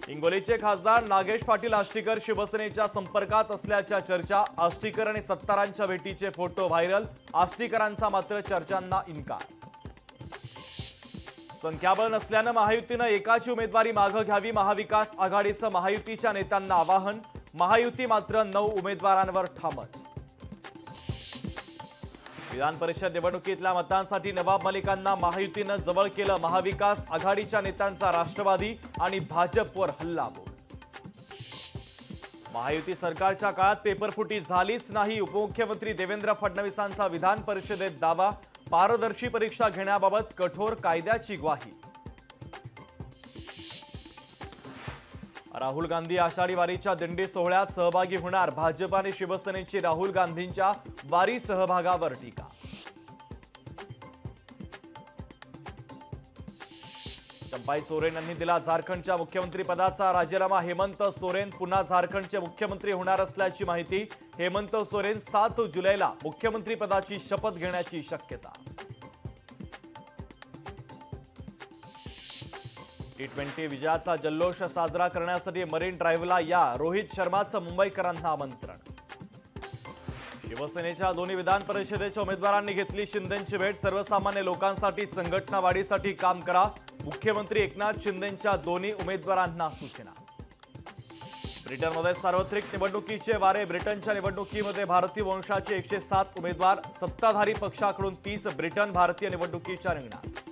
हिंगोलीचे खासदार नागेश पाटील आष्टीकर शिवसेनेच्या संपर्कात असल्याच्या चर्चा। आष्टीकर आणि सत्तारांच्या भेटीचे फोटो व्हायरल। आष्टीकरांचा मात्र चर्चांना इन्कार। संख्याबळ नसल्याने महायुतीने एकाची उमेदवारी मागे घ्यावी। महाविकास आघाडीचं महायुतीच्या नेत्यांना आवाहन। महायुती मात्र 9 उमेदवारांवर ठामच। विधान परिषद निवडणुकीतल्या मतांसाठी नवाब मलिकांना महायुतीने जवळ केलं। महाविकास आघाडीच्या नेत्यांचा राष्ट्रवादी आणि भाजपवर हल्लाबोल। महायुती सरकारच्या काळात पेपरफुटी झालीच नाही। उपमुख्यमंत्री देवेंद्र फडणवीसांचा विधान परिषदेत दावा। पारदर्शी परीक्षा घेण्याबाबत कठोर कायद्याची ग्वाही। राहुल गांधी आषाढी वारीच्या दिंडी सोहळ्यात सहभागी होणार। भाजप आणि शिवसेनेची राहुल गांधींच्या वारी सहभागावर टीका। चंपाई सोरेन यांनी दिला झारखंडच्या मुख्यमंत्रीपदाचा राजीनामा। हेमंत सोरेन पुन्हा झारखंडचे मुख्यमंत्री होणार असल्याची माहिती। हेमंत सोरेन 7 जुलैला मुख्यमंत्रीपदाची शपथ घेण्याची शक्यता। T20 विजयाचा जल्लोष साजरा करण्यासाठी मरीन ड्राईव्हला या। रोहित शर्माचं मुंबईकरांना आमंत्रण। शिवसेनेच्या दोन्ही विधान परिषदेच्या उमेदवारांनी घेतली शिंदेंची भेट। सर्वसामान्य लोकांसाठी संघटना वाढीसाठी काम करा। मुख्यमंत्री एकनाथ शिंदेंच्या दोन्ही उमेदवारांना सूचना। ब्रिटनमध्ये सार्वत्रिक निवडणुकीचे वारे। ब्रिटनच्या निवडणुकीमध्ये भारतीय वंशाचे 107 उमेदवार। सत्ताधारी पक्षाकडून 30 ब्रिटन भारतीय निवडणुकीच्या रिंगणात।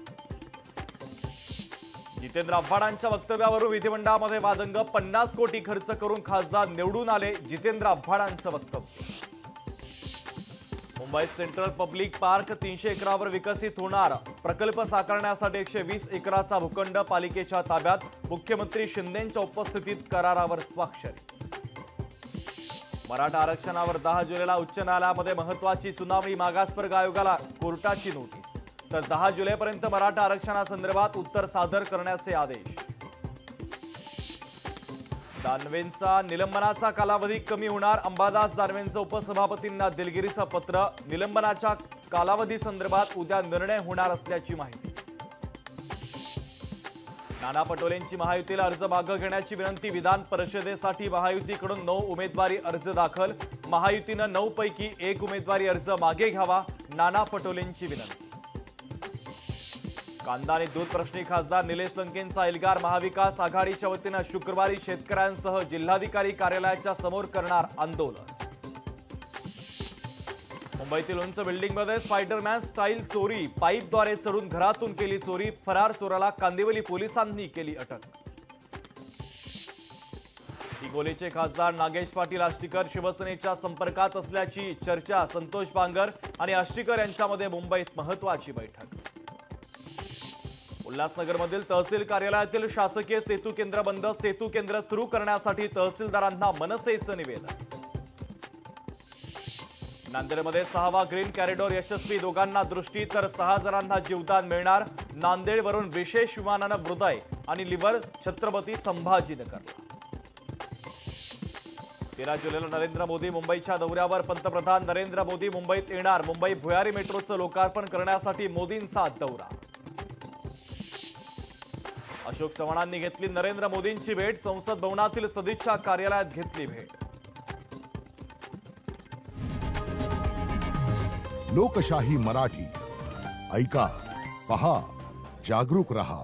जितेंद्र आव्हाडांच्या वक्तव्यावरून विधिमंडळामध्ये वादंग। 50 कोटी खर्च करून खासदार निवडून आले। जितेंद्र आव्हाडांचं वक्तव्य। मुंबई सेंट्रल पब्लिक पार्क 300 एकरावर विकसित होणार। प्रकल्प साकारण्यासाठी 120 एकराचा भूखंड पालिकेच्या ताब्यात। मुख्यमंत्री शिंदेंच्या उपस्थितीत करारावर स्वाक्षरी। मराठा आरक्षणावर 10 जुलैला उच्च न्यायालयामध्ये महत्त्वाची सुनावणी। मागासवर्ग आयोगाला कोर्टाची नोटीस। तर 10 जुलैपर्यंत मराठा आरक्षणासंदर्भात उत्तर सादर करण्याचे आदेश। दानवेंचा निलंबनाचा कालावधी कमी होणार। अंबादास दानवेंचं उपसभापतींना दिलगिरीचं पत्र। निलंबनाच्या कालावधीसंदर्भात उद्या निर्णय होणार असल्याची माहिती। नाना पटोलेंची महायुतीला अर्ज मागे घेण्याची विनंती। विधान परिषदेसाठी महायुतीकडून 9 उमेदवारी अर्ज दाखल। महायुतीनं 9 पैकी 1 उमेदवारी अर्ज मागे घ्यावा। नाना पटोलेंची विनंती। कांदा आणि दूध प्रश्नी खासदार निलेश लंकेंचा एल्गार। महाविकास आघाडीच्या वतीनं शुक्रवारी शेतकऱ्यांसह जिल्हाधिकारी कार्यालयाच्या समोर करणार आंदोलन। मुंबईतील उंच बिल्डिंगमध्ये स्पायडरमॅन स्टाईल चोरी। पाईपद्वारे चढून घरातून केली चोरी। फरार चोराला कांदिवली पोलिसांनी केली अटक। हिंगोलीचे खासदार नागेश पाटील आष्टीकर शिवसेनेच्या संपर्कात असल्याची चर्चा। संतोष बांगर आणि आष्टीकर यांच्यामध्ये मुंबईत महत्त्वाची बैठक। उल्हासनगरमधील तहसील कार्यालयातील शासकीय सेतू केंद्र बंद। सेतू केंद्र सुरू करण्यासाठी तहसीलदारांना मनसेचं निवेदन। नांदेडमध्ये 6वा ग्रीन कॉरिडॉर यशस्वी। दोघांना दृष्टी तर 6 जणांना जीवदान मिळणार। नांदेडवरून विशेष विमानानं हृदय आणि लिव्हर छत्रपती संभाजीनगरला। 13 जुलैला नरेंद्र मोदी मुंबईच्या दौऱ्यावर। पंतप्रधान नरेंद्र मोदी मुंबईत येणार। मुंबई भुयारी मेट्रोचं लोकार्पण करण्यासाठी मोदींचा दौरा। अशोक चव्हाणांनी घेतली नरेंद्र मोदींची भेट। संसद भवनातील सदिच्छा कार्यालयात घेतली भेट। लोकशाही मराठी ऐका, पहा, जागरूक रहा।